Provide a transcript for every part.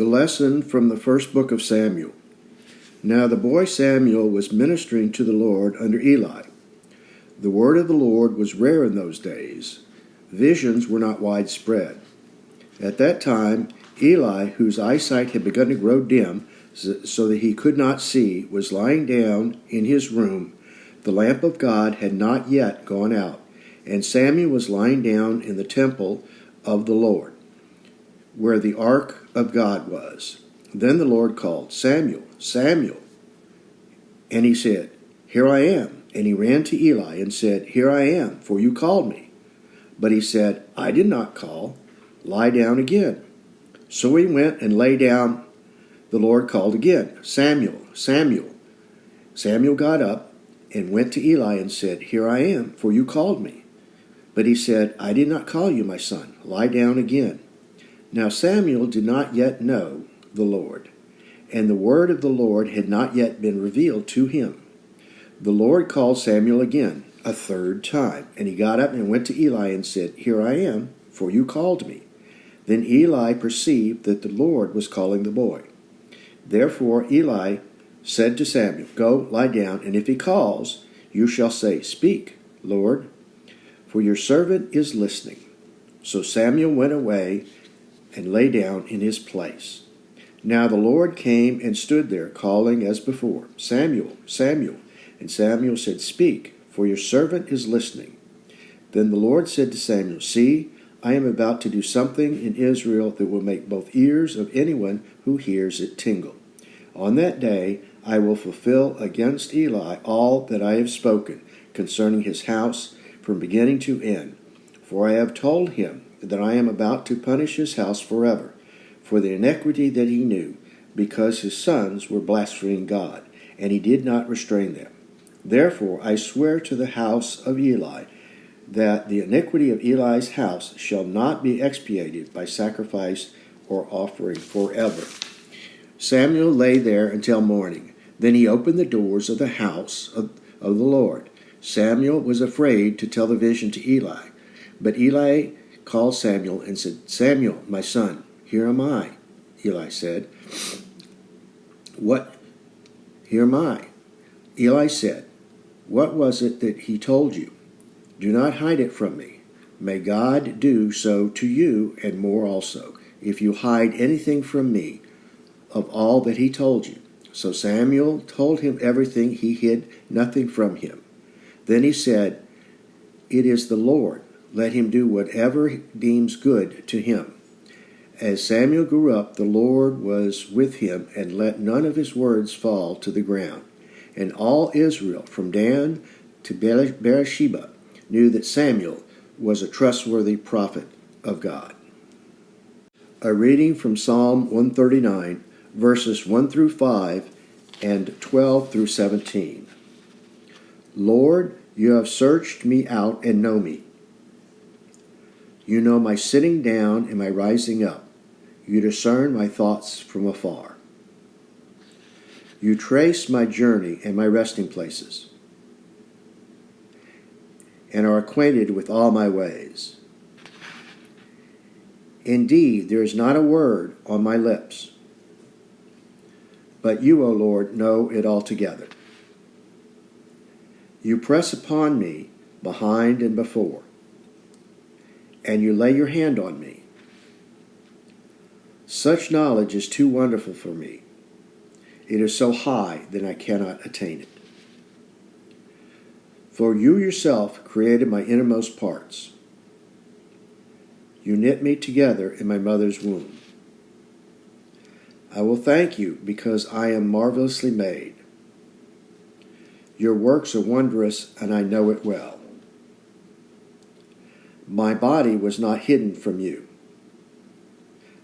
The lesson from the first book of Samuel. Now the boy Samuel was ministering to the Lord under Eli. The word of the Lord was rare in those days. Visions were not widespread. At that time, Eli, whose eyesight had begun to grow dim so that he could not see, was lying down in his room. The lamp of God had not yet gone out, and Samuel was lying down in the temple of the Lord, where the ark of God was. Then the Lord called, "Samuel, Samuel." And he said, "Here I am." And he ran to Eli and said, "Here I am, for you called me." But he said, "I did not call. Lie down again." So he went and lay down. The Lord called again, "Samuel, Samuel." Samuel got up and went to Eli and said, "Here I am, for you called me." But he said, "I did not call you, my son. Lie down again." Now Samuel did not yet know the Lord, and the word of the Lord had not yet been revealed to him. The Lord called Samuel again, a third time, and he got up and went to Eli and said, "Here I am, for you called me." Then Eli perceived that the Lord was calling the boy. Therefore Eli said to Samuel, "Go, lie down, and if he calls, you shall say, 'Speak, Lord, for your servant is listening.'" So Samuel went away and lay down in his place. Now the Lord came and stood there, calling as before, "Samuel, Samuel." And Samuel said, "Speak, for your servant is listening." Then the Lord said to Samuel, "See, I am about to do something in Israel that will make both ears of anyone who hears it tingle. On that day I will fulfill against Eli all that I have spoken concerning his house from beginning to end. For I have told him that I am about to punish his house forever for the iniquity that he knew, because his sons were blaspheming God, and he did not restrain them. Therefore I swear to the house of Eli that the iniquity of Eli's house shall not be expiated by sacrifice or offering forever." Samuel lay there until morning. Then he opened the doors of the house of the Lord. Samuel was afraid to tell the vision to Eli. But Eli called Samuel and said, "Samuel, my son, here am I." Eli said, "What? Here am I." Eli said, "What was it that he told you? Do not hide it from me. May God do so to you and more also, if you hide anything from me of all that he told you." So Samuel told him everything. He hid nothing from him. Then he said, "It is the Lord. Let him do whatever he deems good to him." As Samuel grew up, the Lord was with him and let none of his words fall to the ground. And all Israel, from Dan to Beersheba, knew that Samuel was a trustworthy prophet of God. A reading from Psalm 139, verses 1 through 5 and 12 through 17. Lord, you have searched me out and know me. You know my sitting down and my rising up. You discern my thoughts from afar. You trace my journey and my resting places, and are acquainted with all my ways. Indeed, there is not a word on my lips, but you, O Lord, know it altogether. You press upon me behind and before, and you lay your hand on me. Such knowledge is too wonderful for me. It is so high that I cannot attain it. For you yourself created my innermost parts. You knit me together in my mother's womb. I will thank you because I am marvelously made. Your works are wondrous, and I know it well. My body was not hidden from you,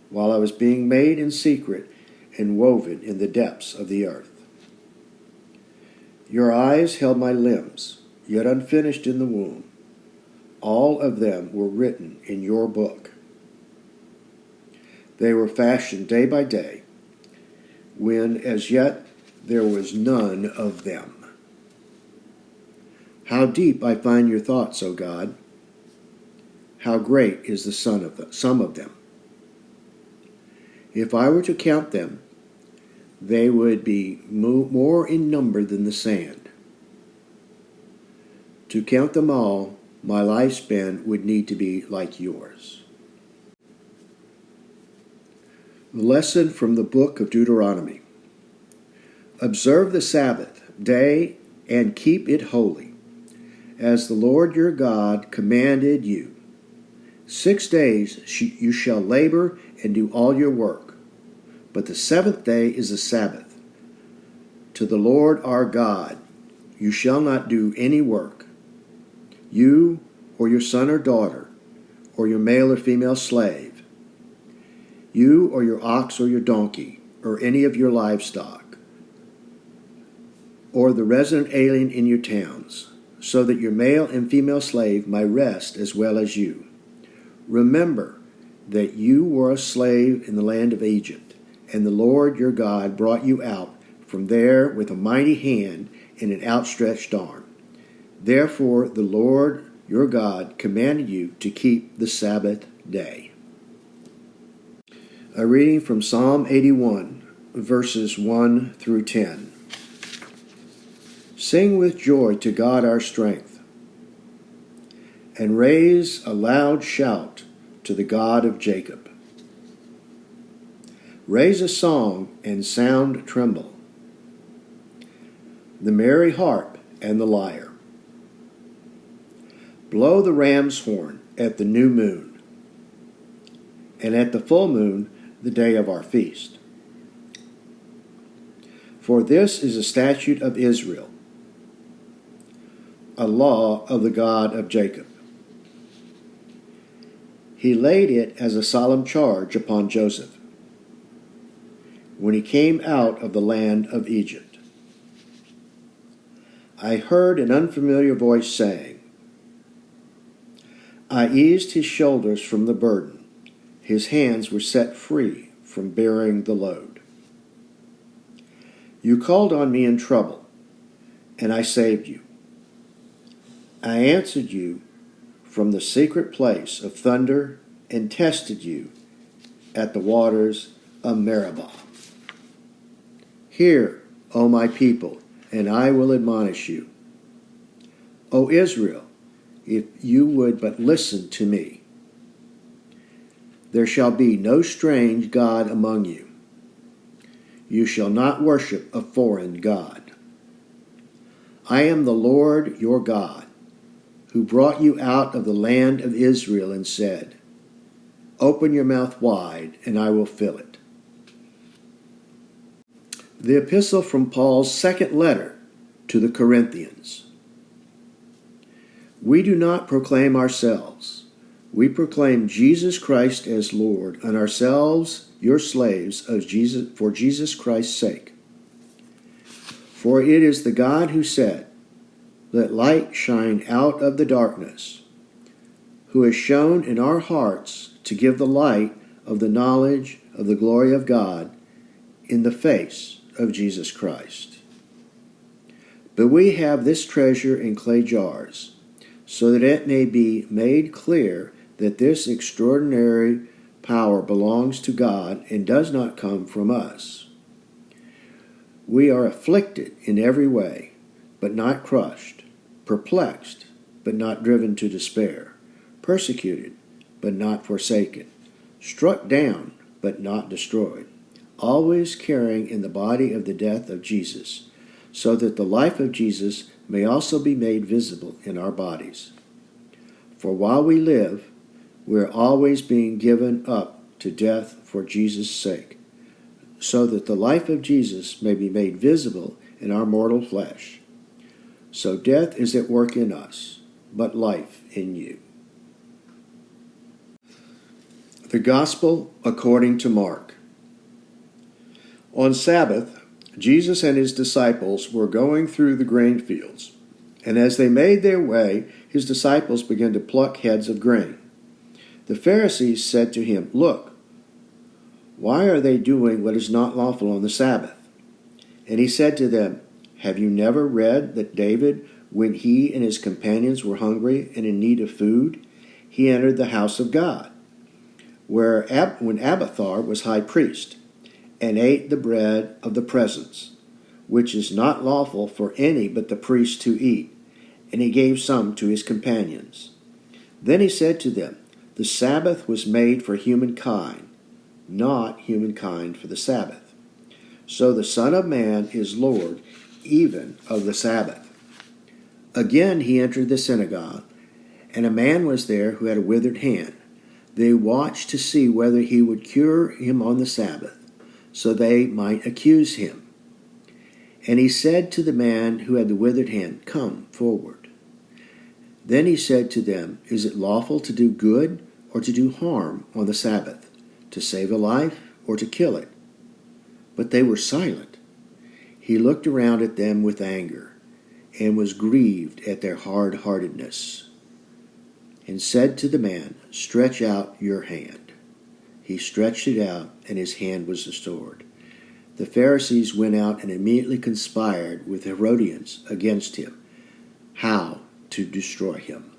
while I was being made in secret and woven in the depths of the earth. Your eyes held my limbs, yet unfinished in the womb. All of them were written in your book. They were fashioned day by day, when as yet there was none of them. How deep I find your thoughts, O God! How great is the sum of them! If I were to count them, they would be more in number than the sand. To count them all, my lifespan would need to be like yours. The lesson from the book of Deuteronomy. Observe the Sabbath day and keep it holy, as the Lord your God commanded you. 6 days you shall labor and do all your work, but the seventh day is a Sabbath. To the Lord our God you shall not do any work, you or your son or daughter, or your male or female slave, you or your ox or your donkey, or any of your livestock, or the resident alien in your towns, so that your male and female slave may rest as well as you. Remember that you were a slave in the land of Egypt, and the Lord your God brought you out from there with a mighty hand and an outstretched arm. Therefore the Lord your God commanded you to keep the Sabbath day. A reading from Psalm 81, verses 1 through 10. Sing with joy to God our strength, and raise a loud shout to the God of Jacob. Raise a song and sound tremble, the merry harp and the lyre. Blow the ram's horn at the new moon, and at the full moon, the day of our feast. For this is a statute of Israel, a law of the God of Jacob. He laid it as a solemn charge upon Joseph when he came out of the land of Egypt. I heard an unfamiliar voice saying, I eased his shoulders from the burden. His hands were set free from bearing the load. You called on me in trouble, and I saved you. I answered you from the secret place of thunder and tested you at the waters of Meribah. Hear, O my people, and I will admonish you. O Israel, if you would but listen to me. There shall be no strange god among you. You shall not worship a foreign god. I am the Lord your God, who brought you out of the land of Israel and said, Open your mouth wide, and I will fill it. The epistle from Paul's second letter to the Corinthians. We do not proclaim ourselves. We proclaim Jesus Christ as Lord, and ourselves your slaves of Jesus for Jesus Christ's sake. For it is the God who said, Let light shine out of the darkness, who has shone in our hearts to give the light of the knowledge of the glory of God in the face of Jesus Christ. But we have this treasure in clay jars, so that it may be made clear that this extraordinary power belongs to God and does not come from us. We are afflicted in every way, but not crushed, perplexed, but not driven to despair, persecuted, but not forsaken, struck down, but not destroyed, always carrying in the body of the death of Jesus, so that the life of Jesus may also be made visible in our bodies. For while we live, we are always being given up to death for Jesus' sake, so that the life of Jesus may be made visible in our mortal flesh. So death is at work in us, but life in you. The Gospel according to Mark. On Sabbath, Jesus and his disciples were going through the grain fields, and as they made their way, his disciples began to pluck heads of grain. The Pharisees said to him, Look, why are they doing what is not lawful on the Sabbath? And he said to them, Have you never read that David, when he and his companions were hungry and in need of food, he entered the house of God? when Abiathar was high priest, and ate the bread of the presence, which is not lawful for any but the priest to eat, and he gave some to his companions. Then he said to them, the Sabbath was made for humankind, not humankind for the Sabbath. So the Son of Man is Lord even of the Sabbath. Again he entered the synagogue, and a man was there who had a withered hand. They watched to see whether he would cure him on the Sabbath, so they might accuse him. And he said to the man who had the withered hand, come forward. Then he said to them, is it lawful to do good or to do harm on the Sabbath, to save a life or to kill it? But they were silent. He looked around at them with anger, and was grieved at their hard-heartedness, and said to the man, stretch out your hand. He stretched it out, and his hand was restored. The Pharisees went out and immediately conspired with Herodians against him, how to destroy him.